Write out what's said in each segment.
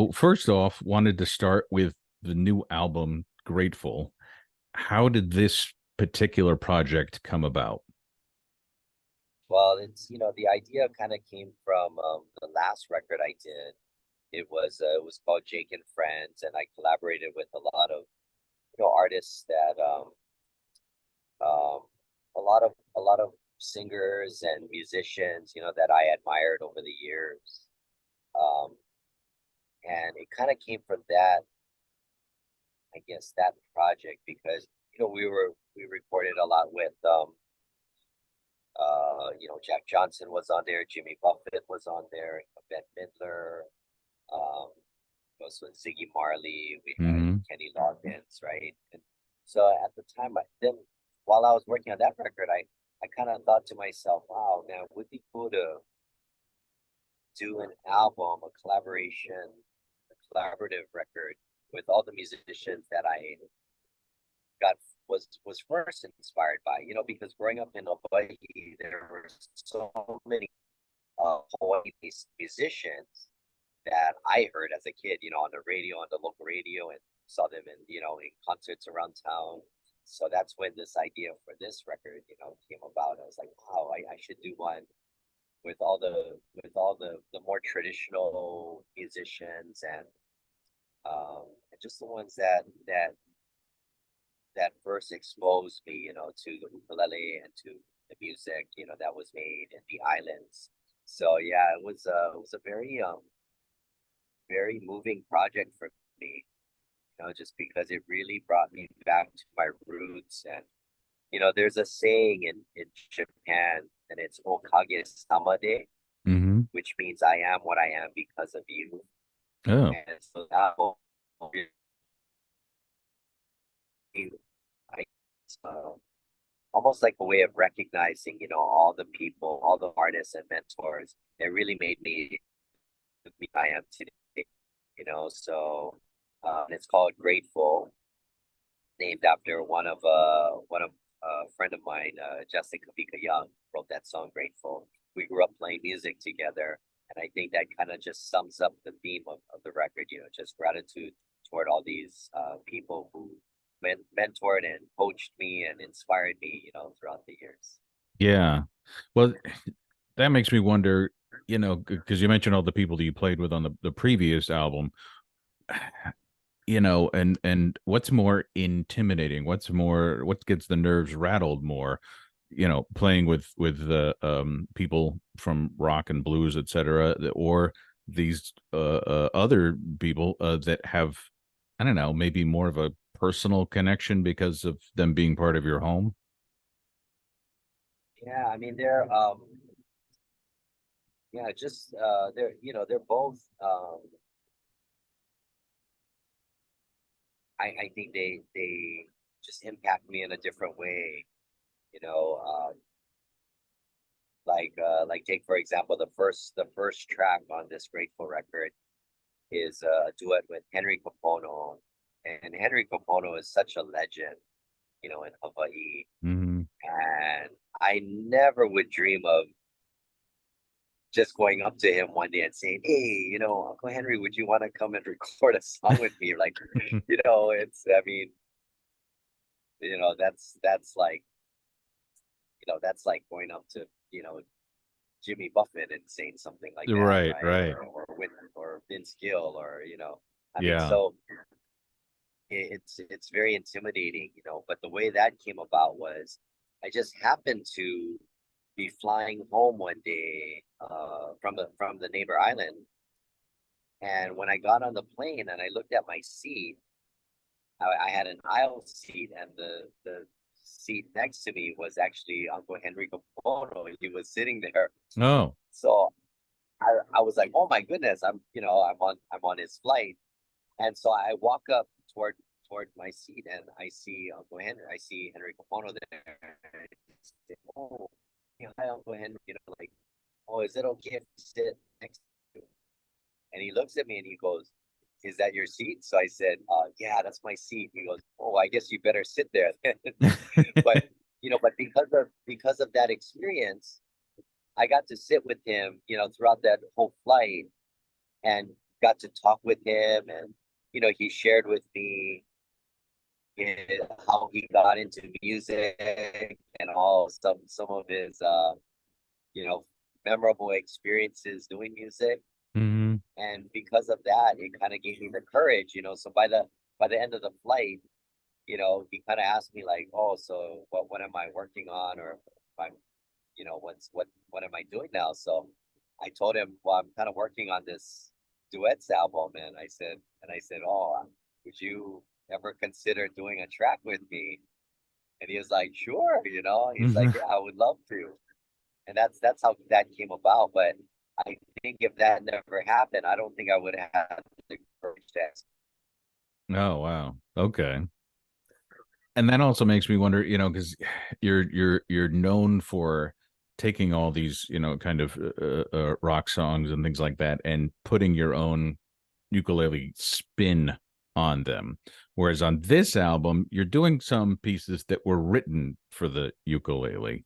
So first off, wanted to start with the new album, Grateful. How did this particular project come about? Well, the idea kind of came from the last record I did. It was called Jake and Friends, and I collaborated with a lot of artists that um, a lot of singers and musicians that I admired over the years. Um, and it kind of came from that, I guess, that project because we recorded a lot with Jack Johnson was on there, Jimmy Buffett was on there, Bette Midler, um, also Ziggy Marley, we had Hmm. Kenny Loggins, right? And so at the time, while I was working on that record, I kind of thought to myself, wow, now it would be cool to do an album, a collaboration, a collaborative record with all the musicians that I got was first inspired by, because growing up in Hawaii, there were so many Hawaii musicians that I heard as a kid, on the radio, on the local radio, and saw them in concerts around town. So that's when this idea for this record, came about. I was like, wow, I should do one with all the more traditional musicians and just the ones that first exposed me, to the ukulele and to the music, that was made in the islands. So yeah, it was a very moving project for me, just because it really brought me back to my roots. And there's a saying in Japan, and it's Okage Samade, Hmm. which means I am what I am because of you. Oh, And so that whole I, uh, almost like a way of recognizing, all the people, all the artists and mentors that really made me the I am today. So it's called Grateful, named after one of a friend of mine, Jessica Vika Young, wrote that song Grateful. We grew up playing music together, and I think that kind of just sums up the theme of the record. Just gratitude toward all these people who mentored and coached me and inspired me, throughout the years. yeah. Well, that makes me wonder, because you mentioned all the people that you played with on the previous album, and what's more intimidating? What gets the nerves rattled more? Playing with the people from rock and blues, etc., or these other people that have, I don't know, maybe more of a personal connection because of them being part of your home. Yeah, I mean they're both I think they just impact me in a different way. You know, like take for example the first track on this Grateful record is a duet with Henry Capono, and Henry Capono is such a legend, in Hawaii, Hmm. and I never would dream of just going up to him one day and saying, "Hey, Uncle Henry, would you want to come and record a song with me?" Like, I mean, that's like going up to, Jimmy Buffett and saying something like that, Right, right? right. Or Vince Gill, or I mean, Yeah. so it's very intimidating, But the way that came about was I just happened to be flying home one day from the neighbor island, and when I got on the plane and I looked at my seat, I had an aisle seat, and the seat next to me was actually Uncle Henry Capono. He was sitting there, Oh. so I was like, oh my goodness, I'm on his flight. And so I walk up toward my seat, and I see Henry Capono there. And I say, oh, yeah, hi Uncle Henry, like, oh, is it okay if you sit next to him? And he looks at me and he goes, is that your seat? So I said, yeah, that's my seat. He goes, oh, I guess you better sit there. but but because of that experience, I got to sit with him, throughout that whole flight. And got to talk with him, and he shared with me how he got into music and all some of his you know memorable experiences doing music. Hmm. And because of that, it kind of gave me the courage, so by the end of the flight, he kind of asked me like, oh, so what am I working on, or if I'm, what am I doing now? So I told him, well, I'm kind of working on this duets album, and I said, oh, would you ever consider doing a track with me? And he was like, sure, he's like, yeah, I would love to. And that's how that came about. But I think if that never happened, I don't think I would have had the courage to ask. Oh wow. Okay. And that also makes me wonder, because you're known for taking all these, kind of rock songs and things like that, and putting your own ukulele spin on them. Whereas on this album, you're doing some pieces that were written for the ukulele.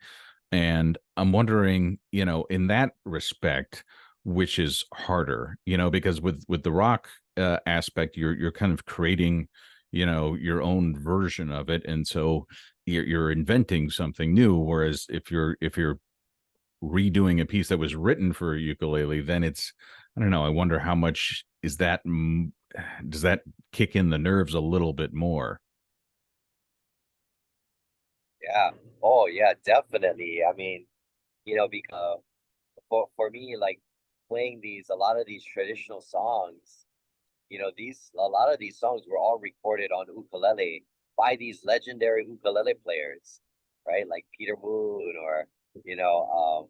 And I'm wondering, in that respect, which is harder, because with the rock aspect, you're kind of creating, your own version of it, and so you're inventing something new. Whereas if you're redoing a piece that was written for a ukulele, then it's, I don't know. I wonder how much is that. Does that kick in the nerves a little bit more? Yeah. Oh, yeah, definitely. I mean, because for me, like playing a lot of these traditional songs, a lot of these songs were all recorded on ukulele by these legendary ukulele players, right? Like Peter Moon, or you know,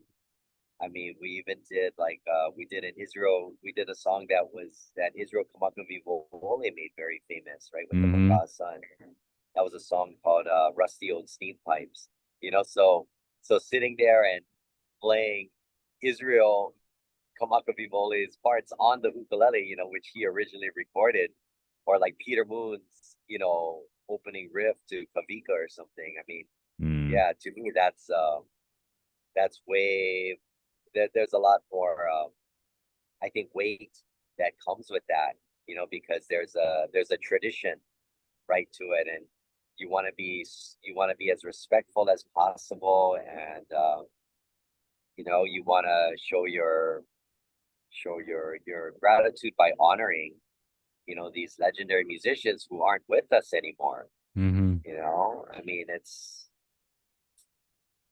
I mean, we even did like we did in Israel. We did a song that Israel Kamakawi Vole made very famous, right, with the Mm-hmm. Maka son. That was a song called "Rusty Old Steam Pipes." So sitting there and playing Israel Kamakawi Vole's parts on the ukulele, which he originally recorded, or like Peter Moon's, opening riff to Kavika or something. I mean, Mm. yeah, to me that's way there's a lot more I think weight that comes with that, because there's a tradition right to it, and you want to be as respectful as possible, and you want to show your gratitude by honoring, these legendary musicians who aren't with us anymore. Mm-hmm. I mean, it's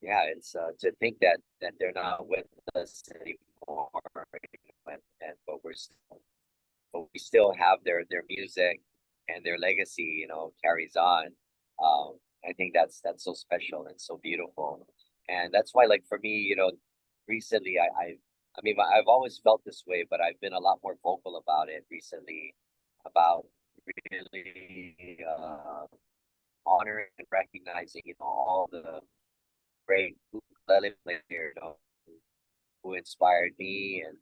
to think that they're not with us anymore, and but we still have their music, and their legacy, carries on. I think that's so special and so beautiful, and that's why, like for me, recently I mean, I've always felt this way, but I've been a lot more vocal about it recently, about really honoring and recognizing, all the great ukulele players, who inspired me and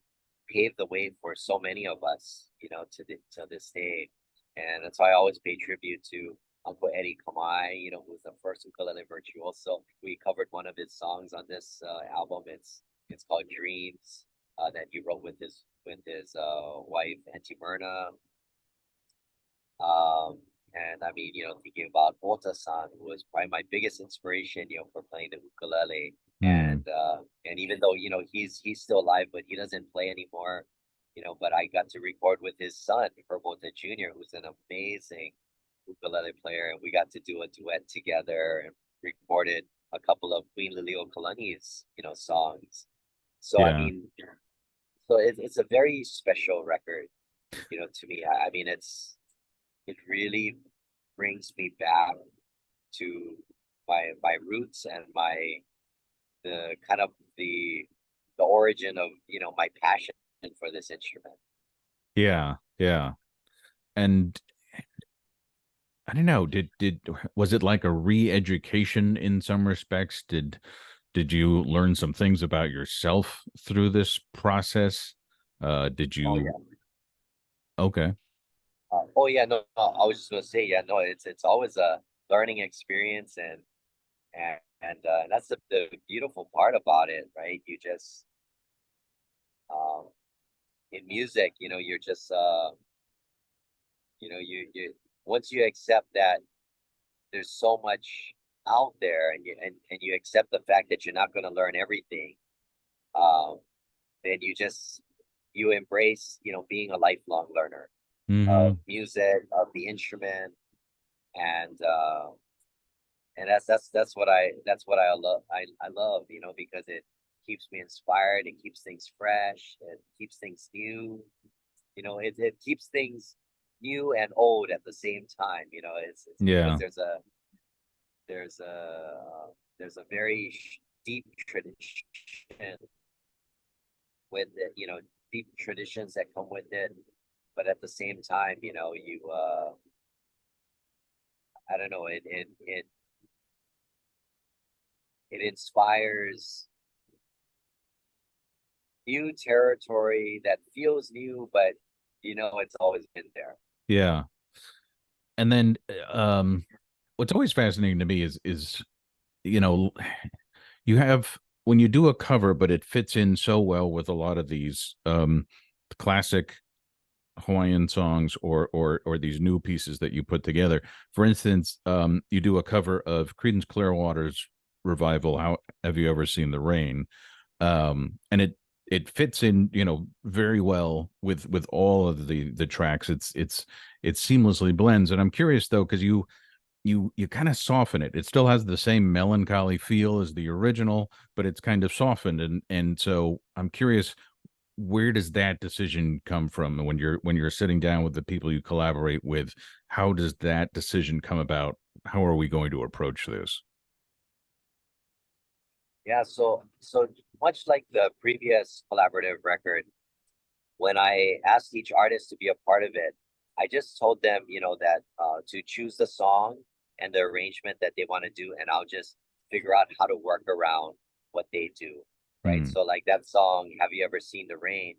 paved the way for so many of us, to this day. And that's why I always pay tribute to Uncle Eddie Kamai, who was the first ukulele virtuoso. We covered one of his songs on this album. It's called Dreams, that he wrote with his wife Auntie Myrna. Um, and I mean, thinking about Ota-san, who was probably my biggest inspiration, for playing the ukulele. Mm. And even though, he's still alive, but he doesn't play anymore, but I got to record with his son, Herbota Jr., who's an amazing ukulele player, and we got to do a duet together and recorded a couple of Queen Liliuokalani's, songs. So I Yeah. mean, so it's a very special record, to me. I mean, it really brings me back to my roots, and the kind of the origin of, my passion for this instrument. Yeah. Yeah. And I don't know, did was it like a re-education in some respects? Did you learn some things about yourself through this process? Did Oh you yeah. Okay. Oh yeah. No, no, I was just gonna say, yeah. No, it's always a learning experience, and that's the beautiful part about it, right? You just um in music, you're just you once you accept that there's so much out there, and you accept the fact that you're not going to learn everything, um, then you embrace, being a lifelong learner of Hmm. music, of the instrument, and that's what I love. I love, because it keeps me inspired, it keeps things fresh, it keeps things new, it keeps things new and old at the same time. It's because Yeah. there's a there's a very deep tradition with it, deep traditions that come with it. But at the same time, you I don't know, it inspires new territory that feels new, but it's always been there. Yeah. And then what's always fascinating to me is you know you have when you do a cover, but it fits in so well with a lot of these classic Hawaiian songs or these new pieces that you put together. For instance, you do a cover of Creedence Clearwater's revival. How have you ever seen the rain? And it fits in, very well with all of the tracks. It seamlessly blends. And I'm curious though, because you kind of soften it. It still has the same melancholy feel as the original, but it's kind of softened. And so I'm curious, where does that decision come from when you're sitting down with the people you collaborate with? How does that decision come about? How are we going to approach this? Yeah, so much like the previous collaborative record, when I asked each artist to be a part of it, I just told them, that to choose the song and the arrangement that they want to do, and I'll just figure out how to work around what they do, right? Hmm. So like that song, Have You Ever Seen the Rain?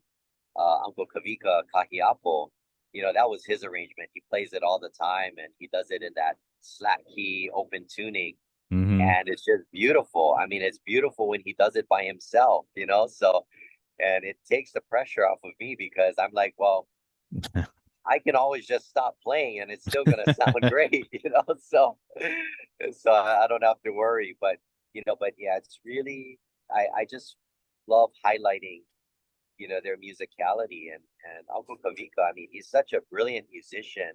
Uncle Kavika Kahiapo, that was his arrangement. He plays it all the time, and he does it in that slack key open tuning, Hmm. and it's just beautiful. I mean, it's beautiful when he does it by himself, so, and it takes the pressure off of me because I'm like, well, I can always just stop playing and it's still gonna sound great, so I don't have to worry. But yeah, it's really, I just love highlighting, their musicality, and Uncle Kavika. I mean, he's such a brilliant musician.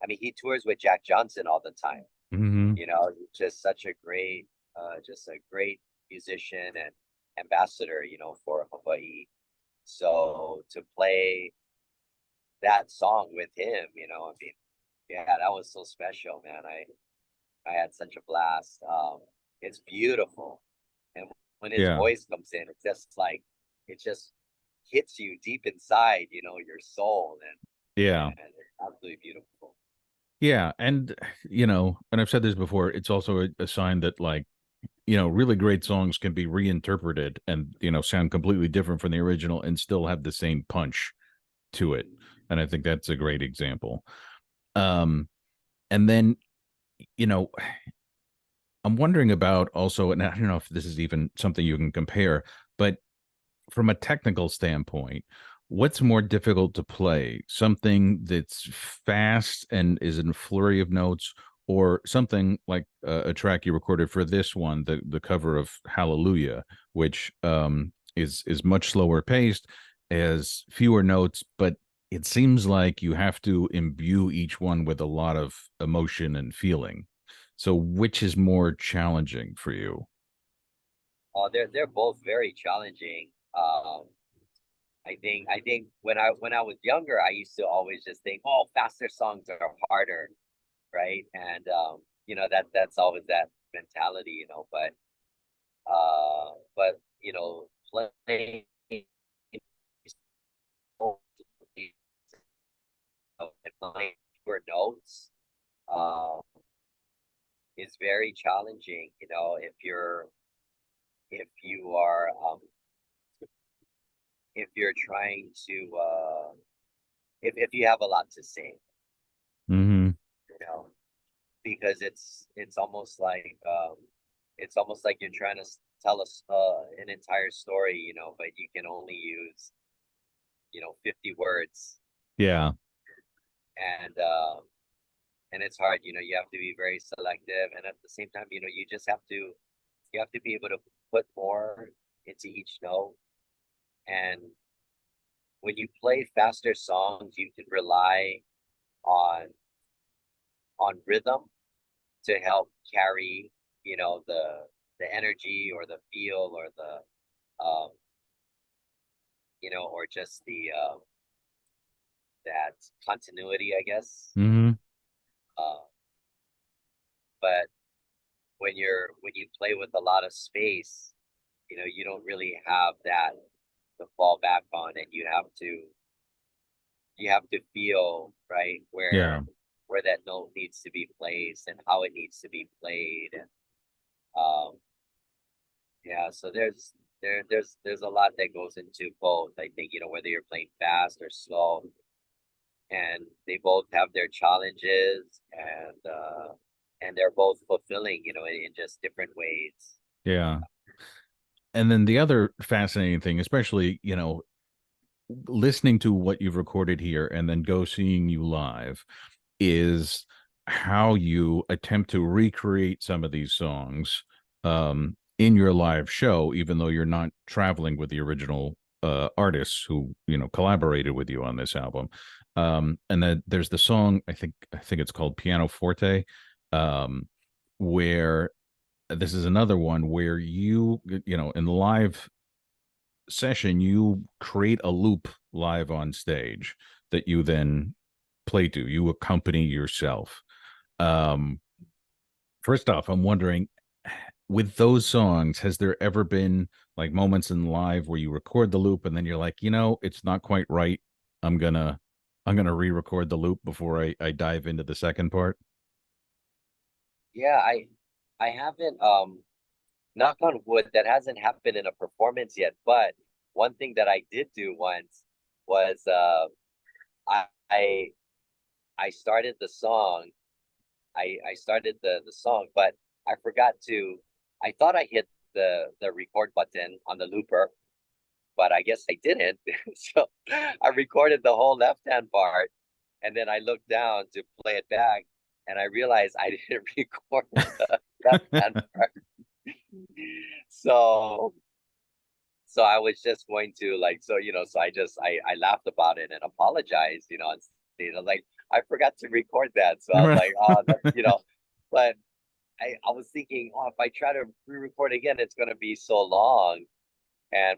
I mean, he tours with Jack Johnson all the time. Hmm. Just such a just a great musician and ambassador, for Hawaii. So to play that song with him, I mean, yeah, that was so special, man. I had such a blast. It's beautiful, and when his Yeah. voice comes in, it's just like it just hits you deep inside, your soul, Yeah. and it's absolutely beautiful. Yeah. And I've said this before, it's also a sign that, like, really great songs can be reinterpreted and, sound completely different from the original and still have the same punch to it. And I think that's a great example. Um, and then, you know, I'm wondering about also, and I don't know if this is even something you can compare, but from a technical standpoint, what's more difficult to play? Something that's fast and is in a flurry of notes, or something like a track you recorded for this one, the cover of Hallelujah, which is much slower paced, has fewer notes, but it seems like you have to imbue each one with a lot of emotion and feeling. So, which is more challenging for you? They're both very challenging. I think when I was younger, I used to always just think, oh, faster songs are harder, right? And that's always that mentality, but playing and playing for notes um is very challenging, if you are if you're trying to if you have a lot to say, Hmm. you know, because it's almost like you're trying to tell us an entire story, but you can only use 50 words, Yeah. and it's hard. You have to be very selective, and at the same time, you have to be able to put more into each note. And when you play faster songs, you can rely on rhythm to help carry, the energy or the feel or um, or just the that continuity, I guess. Hmm. Uh, but when you play with a lot of space, you don't really have that to fall back on, and you have to feel right Yeah. where that note needs to be placed and how it needs to be played. And um yeah, so there's a lot that goes into both. I think, whether you're playing fast or slow, and they both have their challenges, and they're both fulfilling, in just different ways. Yeah. And then the other fascinating thing, especially, listening to what you've recorded here and then go seeing you live, is how you attempt to recreate some of these songs in your live show, even though you're not traveling with the original artists who collaborated with you on this album. And then there's the song, I think it's called Piano Forte, um, where this is another one where in the live session you create a loop live on stage that you then play to, you accompany yourself. um First off, I'm wondering, with those songs, has there ever been like moments in live where you record the loop and then you're like, it's not quite right, i'm gonna I'm gonna re-record the loop before I dive into the second part? Yeah, I haven't, knock on wood, that hasn't happened in a performance yet. But one thing that I did do once was, I I I started the song. I started the song, but I forgot to. I thought I hit the record button on the looper, but I guess I didn't. So I recorded the whole left hand part, and then I looked down to play it back, and I realized I didn't record the left hand part. So I was just going to, like, so I laughed about it and apologized, and like, I forgot to record that. So I was Right. like, oh, but I was thinking, oh, if I try to re-record again, it's gonna be so long.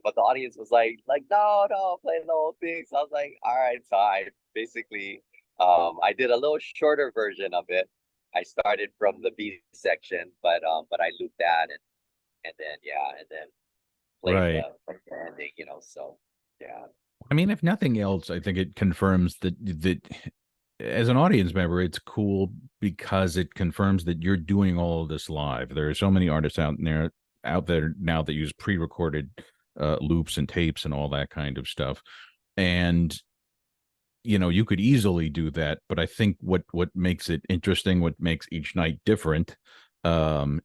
But the audience was like, no, no, play the whole thing. So I was like, all right. So I basically, I did a little shorter version of it. I started from the B section, but I looped that, and then, yeah, and then played Right. the ending. So yeah. I mean, if nothing else, I think it confirms that as an audience member, it's cool because it confirms that you're doing all of this live. There are so many artists out there now that use pre-recorded loops and tapes and all that kind of stuff. And you could easily do that, but I think what makes it interesting, what makes each night different,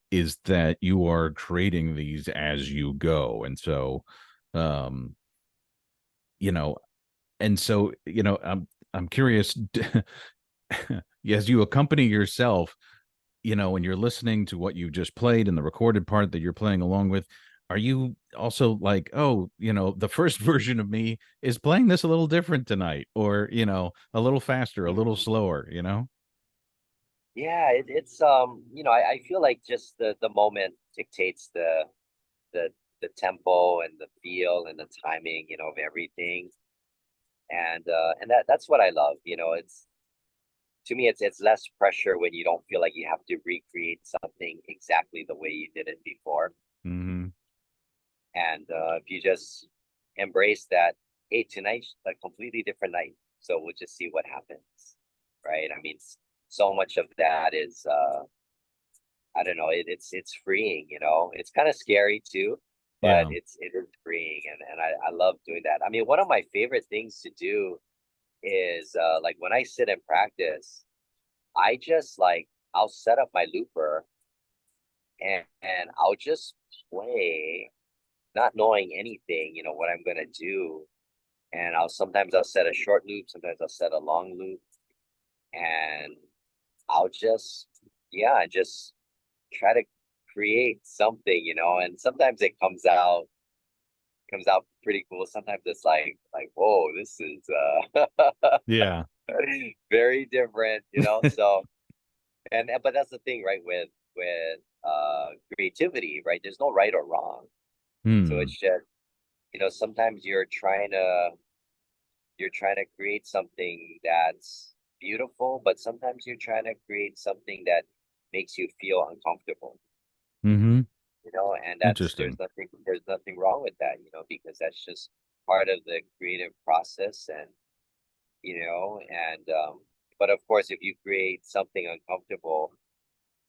is that you are creating these as you go. And so um you know I'm curious, as you accompany yourself, when you're listening to what you just played and the recorded part that you're playing along with, are you also like, oh, the first version of me is playing this a little different tonight, or a little faster, a little slower? Yeah, it's I feel like just the moment dictates the the tempo and the feel and the timing, of everything. And that's what I love. It's To me, it's less pressure when you don't feel like you have to recreate something exactly the way you did it before. Hmm. And if you just embrace that, hey, tonight's a completely different night, so we'll just see what happens, right? I mean, so much of that is, I don't know, it's freeing. It's kind of scary too, but Yeah. it is freeing, and I love doing that. I mean, one of my favorite things to do is, like, when I sit and practice, I just, like, I'll set up my looper, and I'll just play, not knowing anything, what I'm gonna do. and sometimes I'll set a short loop, sometimes I'll set a long loop, and I'll just, yeah, just try to create something, and sometimes it comes out pretty cool. Sometimes it's like, whoa, this is Yeah. very different, So, but that's the thing, right? With creativity, right? There's no right or wrong. So Hmm. it's just, sometimes you're trying to create something that's beautiful, but sometimes you're trying to create something that makes you feel uncomfortable, Mm-hmm. and that's Interesting. there's nothing wrong with that, because that's just part of the creative process, and but of course, if you create something uncomfortable,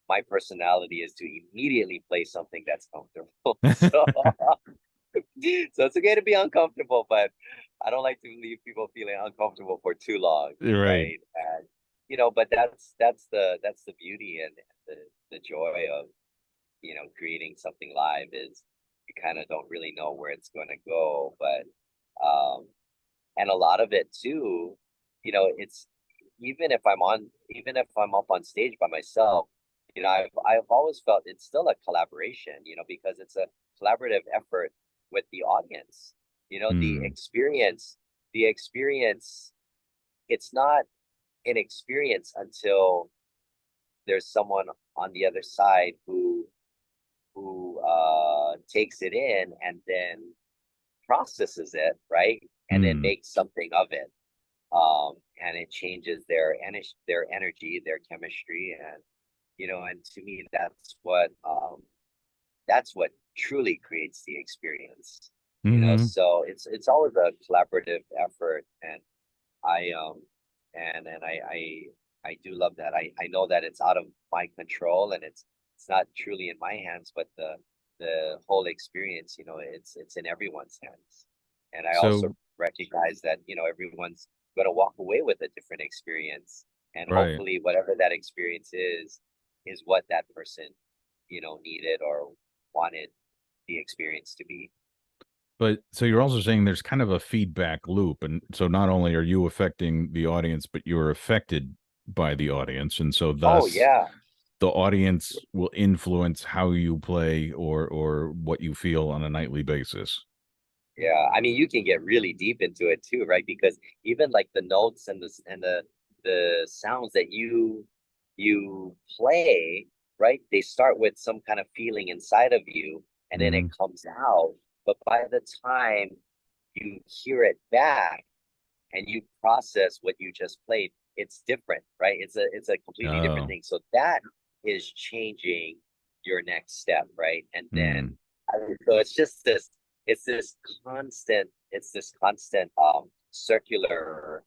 my personality is to immediately play something that's comfortable. So it's okay to be uncomfortable, but I don't like to leave people feeling uncomfortable for too long, Right. right? And but that's the beauty and the joy of creating something live is you kind of don't really know where it's going to go, but um, and a lot of it too, it's even if I'm up on stage by myself, I've always felt it's still a collaboration, because it's a collaborative effort with the audience. The Hmm. experience, it's not an experience until there's someone on the other side who takes it in and then processes it, right? And then Hmm. makes something of it. And it changes their energy, their chemistry, and to me, that's what truly creates the experience. Mm-hmm. So it's always a collaborative effort, and I and I do love that. I know that it's out of my control, and it's not truly in my hands, but the whole experience, it's in everyone's hands. And I also So, recognize that, everyone's going to walk away with a different experience, and right. hopefully whatever that experience is what that person, needed or wanted the experience to be. But so you're also saying there's kind of a feedback loop. And so not only are you affecting the audience, but you're affected by the audience. And so Oh thus yeah. the audience will influence how you play or what you feel on a nightly basis. Yeah, I mean, you can get really deep into it too, right? Because even like the notes and the sounds that you play, right? They start with some kind of feeling inside of you, and then it Hmm. comes out. But by the time you hear it back and you process what you just played, it's different, right? It's a completely different Oh. thing. So that is changing your next step, right? And then Hmm. so it's this constant circular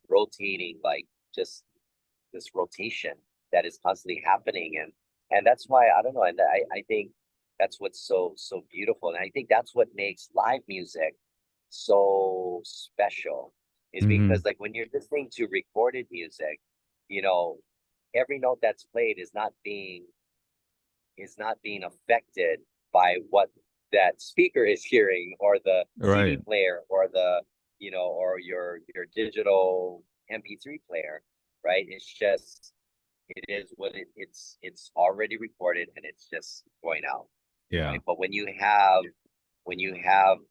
rotating, like just this rotation that is constantly happening, and that's why I don't know, and I think that's what's so beautiful, and I think that's what makes live music so special, is Hmm. because like when you're listening to recorded music, you know every note that's played is not being affected by what that speaker is hearing, or the CD Right. player, or or your digital MP3 player, right? It is what it's already recorded, and it's just going out, Yeah. right? But when you have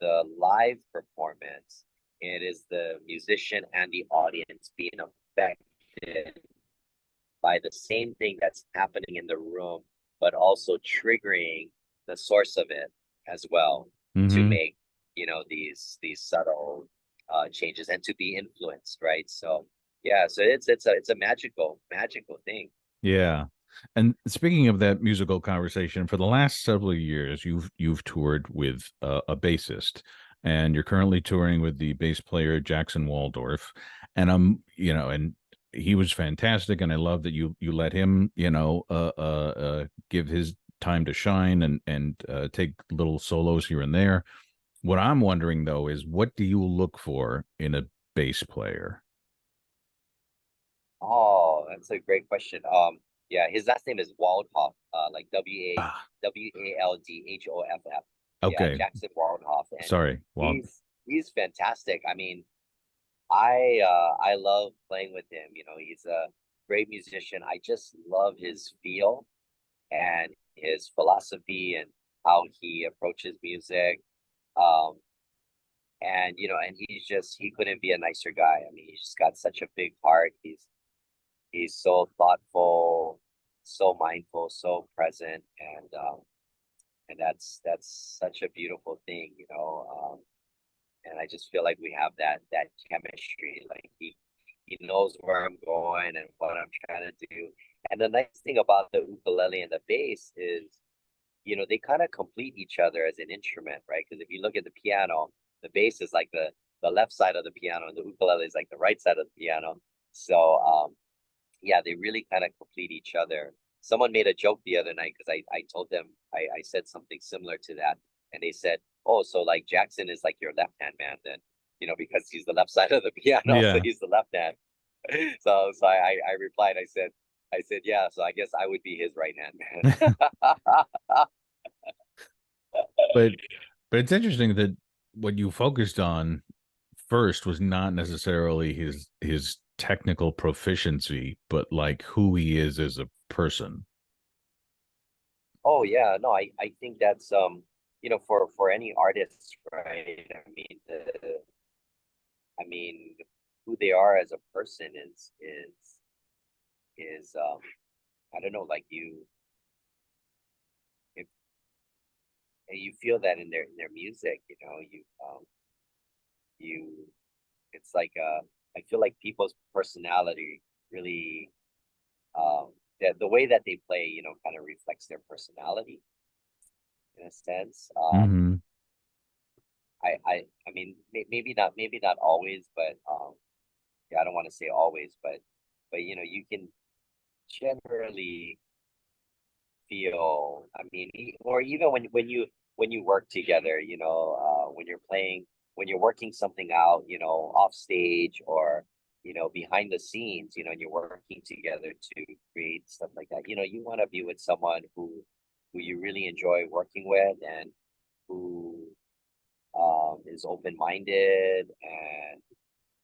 the live performance, it is the musician and the audience being affected by the same thing that's happening in the room, but also triggering the source of it as well, to Hmm. make these subtle changes, and to be influenced, right? So yeah, so it's a magical thing. Yeah. And speaking of that musical conversation, for the last several years, you've toured with a bassist, and you're currently touring with the bass player Jackson Waldorf. And and he was fantastic, and I love that you let him, give his time to shine and take little solos here and there. What I'm wondering though is, what do you look for in a bass player? Oh, that's a great question. Yeah, his last name is Waldhoff, like W A Ah, W A L D H O F F. Yeah, Okay, Jackson Waldhoff, and sorry. Well, he's fantastic. I mean, I love playing with him. You know, he's a great musician. I just love his feel and his philosophy and how he approaches music. Um, and you know, and he couldn't be a nicer guy. I mean, he's just got such a big heart. He's so thoughtful, so mindful, so present, and that's such a beautiful thing, you know. And I just feel like we have that chemistry. Like he knows where I'm going and what I'm trying to do. And the nice thing about the ukulele and the bass is, you know, they kind of complete each other as an instrument, right? Because if you look at the piano, the bass is like the left side of the piano, and the ukulele is like the right side of the piano. So yeah, they really kind of complete each other. Someone made a joke the other night because I told them I said something similar to that, and they said, "Oh, so like Jackson is like your left hand man then, you know, because he's the left side of the piano, so yeah, he's the left hand." So I replied, I said, yeah, so I guess I would be his right hand man. but it's interesting that what you focused on first was not necessarily his technical proficiency, but like who he is as a person. Oh yeah, no, I think that's you know, for any artist, right? I mean, who they are as a person is I don't know, like if you feel that in their music, you know, you it's like I feel like people's personality really the way that they play, you know, kind of reflects their personality in a sense. Mm-hmm. I mean, maybe not always, but yeah, I don't want to say always, but you know, you can generally feel. I mean, or even when you work together, you know, when you're playing, when you're working something out, you know, off stage or you know behind the scenes, you know, and you're working together to create stuff like that. You know, you want to be with someone who you really enjoy working with and who is open minded and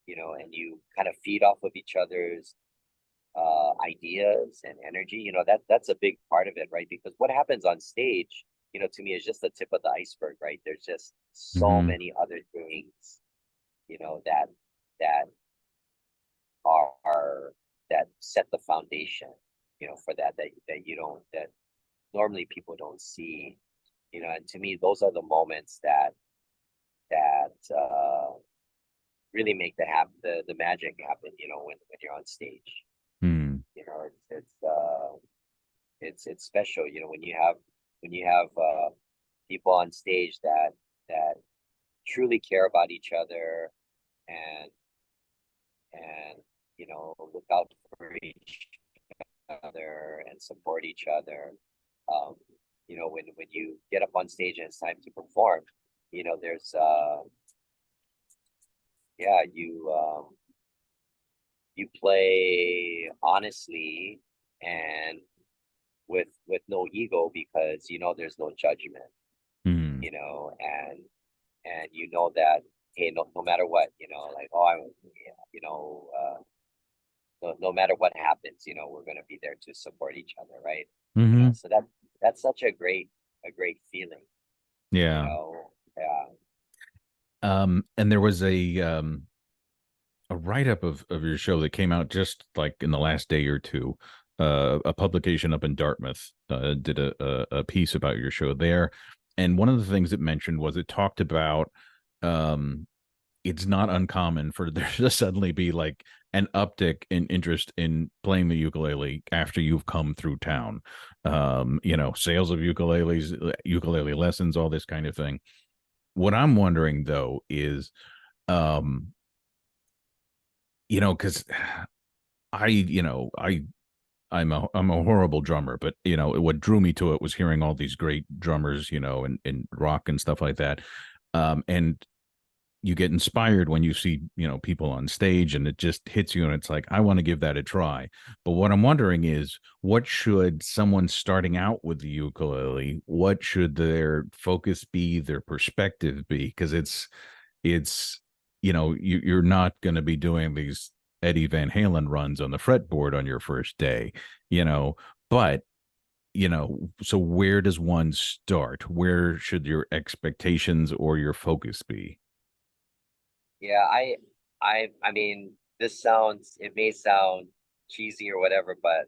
you know, and you kind of feed off of each other's ideas and energy. You know, that's a big part of it, right? Because what happens on stage, you know, to me is just the tip of the iceberg, right? There's just so Mm-hmm. many other things, you know, that are that set the foundation, you know, for that you don't that normally people don't see, you know. And to me, those are the moments that really make the magic happen, you know, when you're on stage. Mm. You know, it's special, you know, when you have people on stage that truly care about each other and and you know look out for each other and support each other. Um, you know, when you get up on stage and it's time to perform, you know, there's yeah, you play honestly and with no ego because you know there's no judgment, Mm. you know, and you know that hey, no matter what, you know, like oh, yeah, you know, no matter what happens, you know, we're gonna be there to support each other, right? You know, Mm-hmm. so that's such a great feeling, you Yeah. know. Yeah. And there was a write up of your show that came out just like in the last day or two. A publication up in Dartmouth did a piece about your show there, and one of the things it mentioned was it talked about um, it's not uncommon for there to suddenly be like an uptick in interest in playing the ukulele after you've come through town. You know, sales of ukuleles, ukulele lessons, all this kind of thing. What I'm wondering though is, um, you know, because I'm a horrible drummer, but you know what drew me to it was hearing all these great drummers, you know, and rock and stuff like that. And you get inspired when you see, people on stage, and it just hits you, and it's like, I want to give that a try. But what I'm wondering is, what should someone starting out with the ukulele, what should their focus be, their perspective be? Because it's you're not going to be doing these Eddie Van Halen runs on the fretboard on your first day, you know, but so where does one start? Where should your expectations or your focus be? Yeah, I mean, it may sound cheesy or whatever, but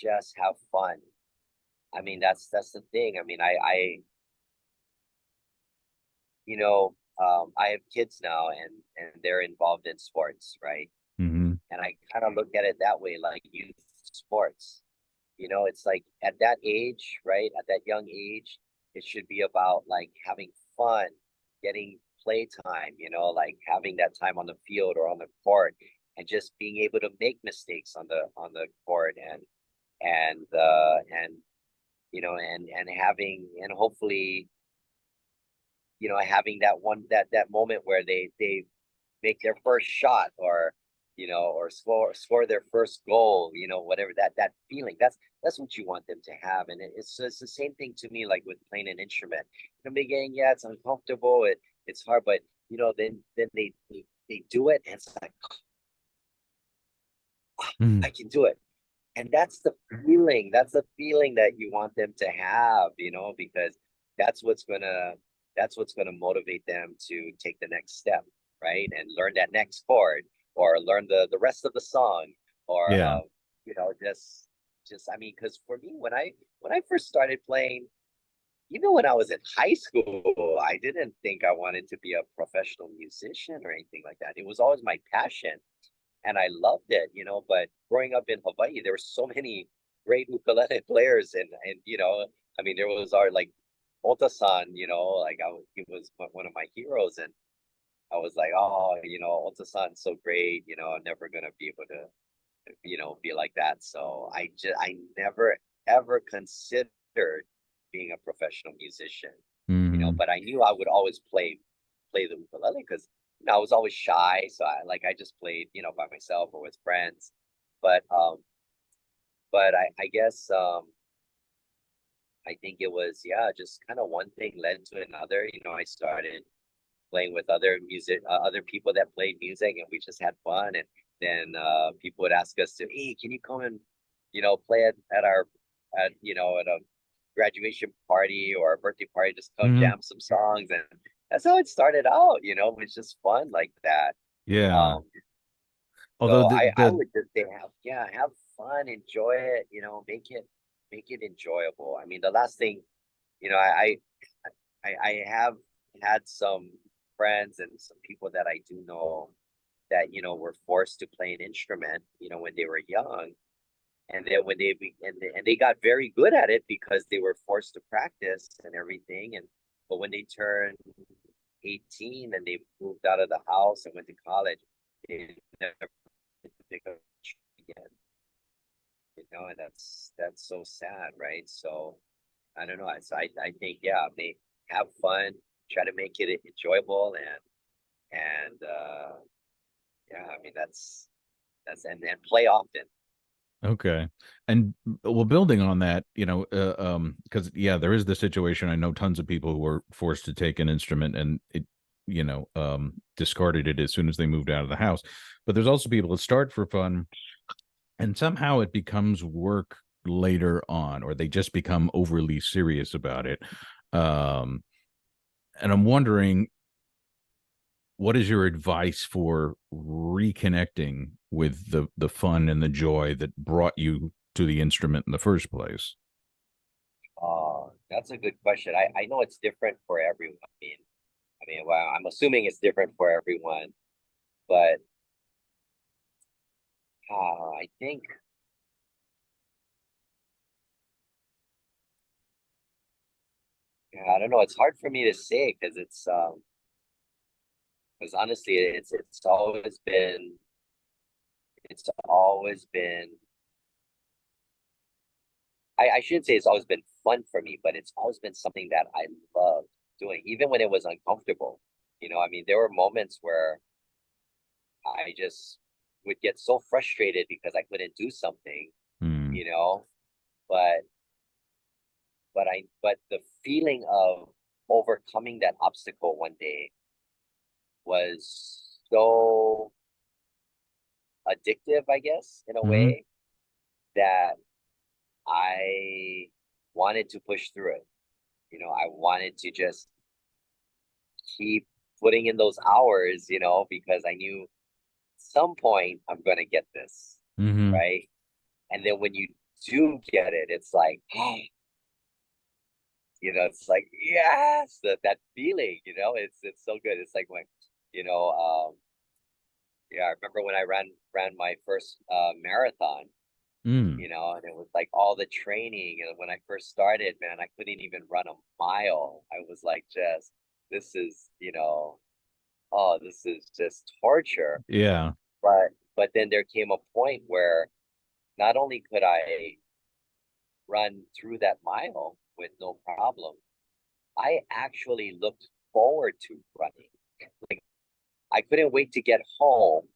just have fun. I mean, that's the thing. I mean, I have kids now, and they're involved in sports, right? Hmm. And I kind of look at it that way, like youth sports. It's like at that age, right? At that young age, it should be about like having fun, getting playtime, like having that time on the field or on the court, and just being able to make mistakes on the court, and having, and hopefully, having that moment where they make their first shot, or score their first goal, whatever, that feeling, that's what you want them to have. And it's the same thing to me, like with playing an instrument. In the beginning, yeah, it's uncomfortable, it's hard, but then they do it, and it's like, Mm. I can do it. And that's the feeling that you want them to have, because that's what's gonna that's what's gonna motivate them to take the next step, right? And learn that next chord, or learn the rest of the song, or Yeah. just, I mean, because for me, when I first started playing, even when I was in high school, I didn't think I wanted to be a professional musician or anything like that. It was always my passion, and I loved it, But growing up in Hawaii, there were so many great ukulele players, and I mean, there was our, like, Ota-san, like, he was one of my heroes, and I was like, oh, Ota-san's so great, I'm never gonna be able to, be like that. So I never ever considered being a professional musician, Hmm. but I knew I would always play the ukulele, because I was always shy, so I just played, by myself or with friends. But I guess, I think it was, yeah, just kind of one thing led to another. I started playing with other people that played music, and we just had fun. And then people would ask us to, hey, can you come and play at our at a graduation party or a birthday party, just come Hmm. jam some songs. And that's how it started out. It was just fun like that. Yeah. um Although so the I the would just say, have fun, enjoy it, make it enjoyable. I mean, the last thing, you know I I have had some friends and some people that I do know that were forced to play an instrument when they were young. And then when they got very good at it because they were forced to practice and everything. And but when they turned 18 and they moved out of the house and went to college, they never pick up again. And that's so sad, right? So I don't know. I think, yeah, they have fun, try to make it enjoyable, and yeah, I mean, and play often. Okay. And well, building on that, because yeah, there is the situation. I know tons of people who were forced to take an instrument, and it, discarded it as soon as they moved out of the house. But there's also people that start for fun, and somehow it becomes work later on, or they just become overly serious about it. Um, and I'm wondering, what is your advice for reconnecting with the fun and the joy that brought you to the instrument in the first place? That's a good question. I know it's different for everyone. I mean, well, I'm assuming it's different for everyone, but I think, yeah, I don't know. It's hard for me to say, because honestly, it's always been. I shouldn't say it's always been fun for me, but it's always been something that I love doing, even when it was uncomfortable. I mean, there were moments where I just would get so frustrated because I couldn't do something, Mm. you know, but but the feeling of overcoming that obstacle one day was so addictive, I guess, in a Mm-hmm. way, that I wanted to push through it. I wanted to just keep putting in those hours, because I knew some point I'm going to get this, Mm-hmm. right? And then when you do get it, it's like, it's like, yes, that feeling, it's so good. It's like when, you know, yeah, I remember when I ran my first marathon, Mm. and it was like all the training. And when I first started, man, I couldn't even run a mile. I was like, this is, oh, this is just torture. Yeah. But then there came a point where not only could I run through that mile with no problem, I actually looked forward to running. Like, I couldn't wait to get home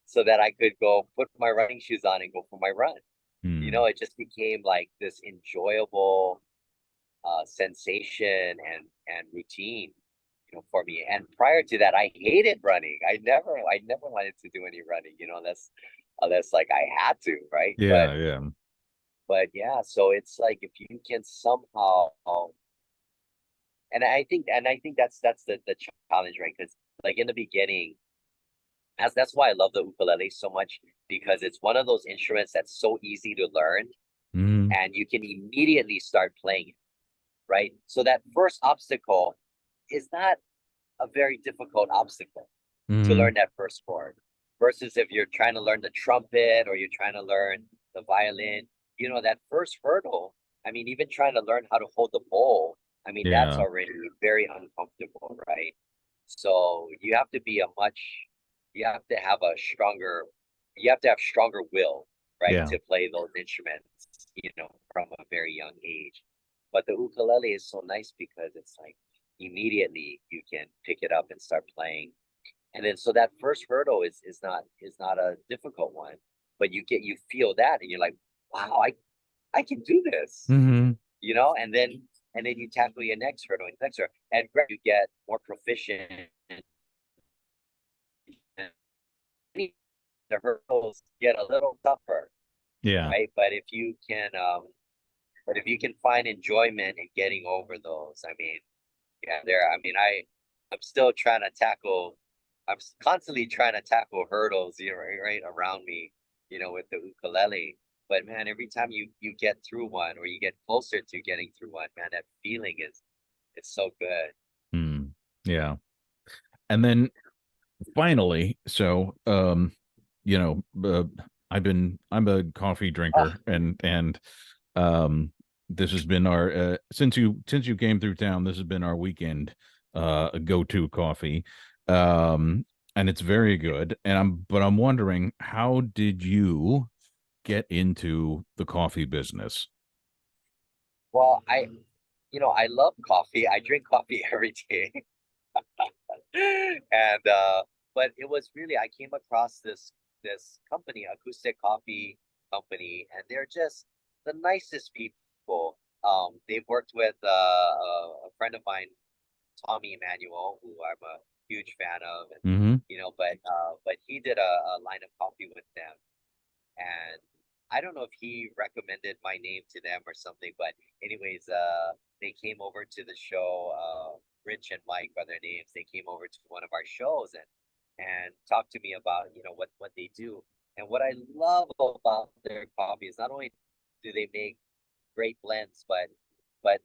so that I could go put my running shoes on and go for my run. Mm. It just became like this enjoyable sensation and routine, for me. And prior to that, I hated running. I never wanted to do any running. That's like I had to, right? But Yeah. Yeah. but yeah, so it's like if you can somehow, and I think that's the challenge, right? Because like in the beginning, that's why I love the ukulele so much, because it's one of those instruments that's so easy to learn Mm. and you can immediately start playing it, right? So that first obstacle is not a very difficult obstacle to Mm. learn that first chord, versus if you're trying to learn the trumpet or you're trying to learn the violin, that first hurdle. I mean, even trying to learn how to hold the bowl, I mean, that's Yeah. already very uncomfortable, right? So you have to have stronger will, right, Yeah. to play those instruments, from a very young age. But the ukulele is so nice because it's like immediately you can pick it up and start playing. And then so that first hurdle is not a difficult one, but you feel that and you're like, wow, I can do this, Mm-hmm. and then you tackle your next hurdle and next hurdle, and you get more proficient, and the hurdles get a little tougher, Yeah. right? But if you can find enjoyment in getting over those, I mean, yeah, I'm still trying to tackle. I'm constantly trying to tackle hurdles, right around me, with the ukulele. But man, every time you get through one or you get closer to getting through one, man, that feeling is it's so good. Mm. Yeah. And then finally, so you know, I'm a coffee Ah, drinker, and um this has been our since you came through town, this has been our weekend go-to coffee. Um and it's very good. But I'm wondering, how did you get into the coffee business? well, I love coffee. I drink coffee every day. And but it was really, I came across this company, acoustic coffee company, and they're just the nicest people. They've worked with a friend of mine, Tommy Emmanuel, who I'm a huge fan of, and Mm-hmm. but he did a line of coffee with them, and I don't know if he recommended my name to them or something, but anyways, they came over to the show. Rich and Mike are their names. They came over to one of our shows and talked to me about what they do. And what I love about their coffee is not only do they make great blends, but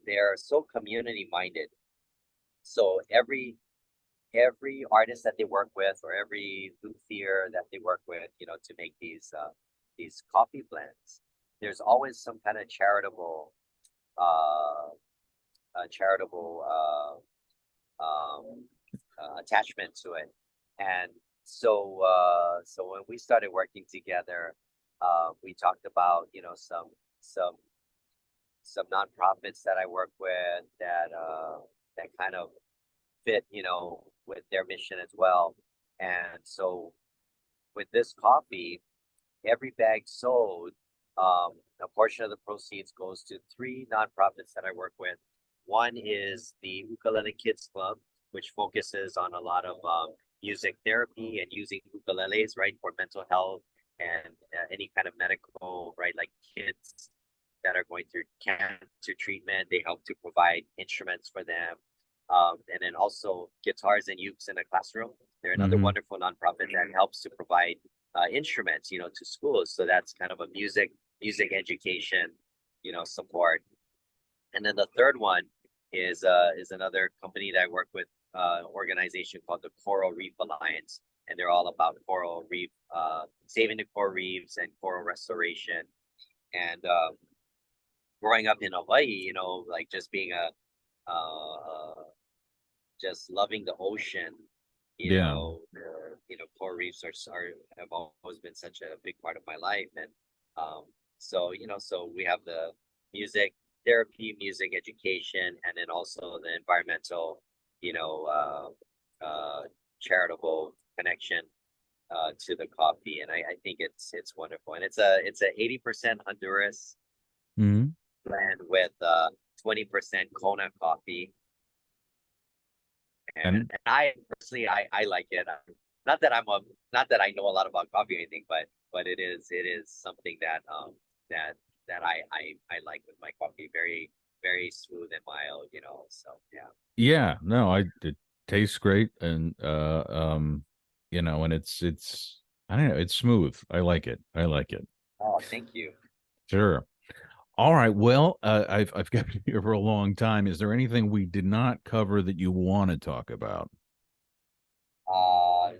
they're so community minded. So every artist that they work with, or every luthier that they work with, to make these coffee blends, there's always some kind of uh, charitable attachment to it. And so when we started working together, we talked about some some nonprofits that I work with that kind of fit, with their mission as well. And so with this coffee, every bag sold, a portion of the proceeds goes to three nonprofits that I work with. One is the Ukulele Kids Club, which focuses on a lot of music therapy and using ukuleles, right, for mental health and any kind of medical, right, like kids that are going through cancer treatment. They help to provide instruments for them. And then also guitars and ukes in the classroom. They're another Mm-hmm. wonderful nonprofit that helps to provide instruments, to schools. So that's kind of a music education, support. And then the third one is another company that I work with, organization called the Coral Reef Alliance, and they're all about coral reef, saving the coral reefs and coral restoration. And growing up in Hawaii, like just being just loving the ocean, Yeah. coral reefs are have always been such a big part of my life. And so we have the music therapy, music education, and then also the environmental, charitable connection to the coffee. And I think it's wonderful. And it's a 80% Honduras Mm-hmm. blend with 20% Kona coffee. And, And and I personally, I like it. Not that not that I know a lot about coffee or anything, but it is something that I like with my coffee. Very, very smooth and mild, so yeah. yeah, no, it tastes great, and and it's I don't know, it's smooth. I like it. I like it. Oh, thank you. Sure. All right. Well, I've got you here for a long time. Is there anything we did not cover that you want to talk about?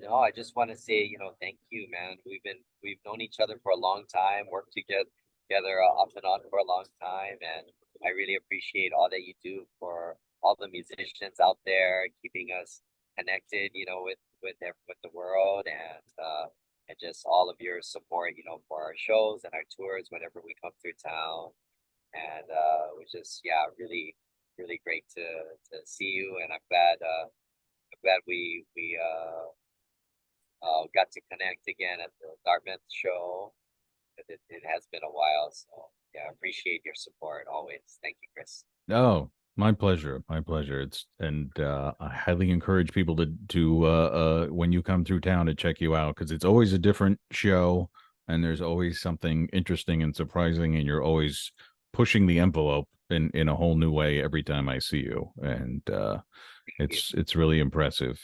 No, I just want to say, thank you, man. We've known each other for a long time, worked together off and on for a long time, and I really appreciate all that you do for all the musicians out there, keeping us connected, with the world, and just all of your support, for our shows and our tours whenever we come through town. And which is, yeah, really, really great to see you, and I'm glad we got to connect again at the Dartmouth show. It has been a while, so yeah, I appreciate your support always. Thank you, Chris. Oh, my pleasure. My pleasure. It's and I highly encourage people to when you come through town to check you out because it's always a different show and there's always something interesting and surprising and you're always pushing the envelope in a whole new way every time I see you and Thank you. it's really impressive.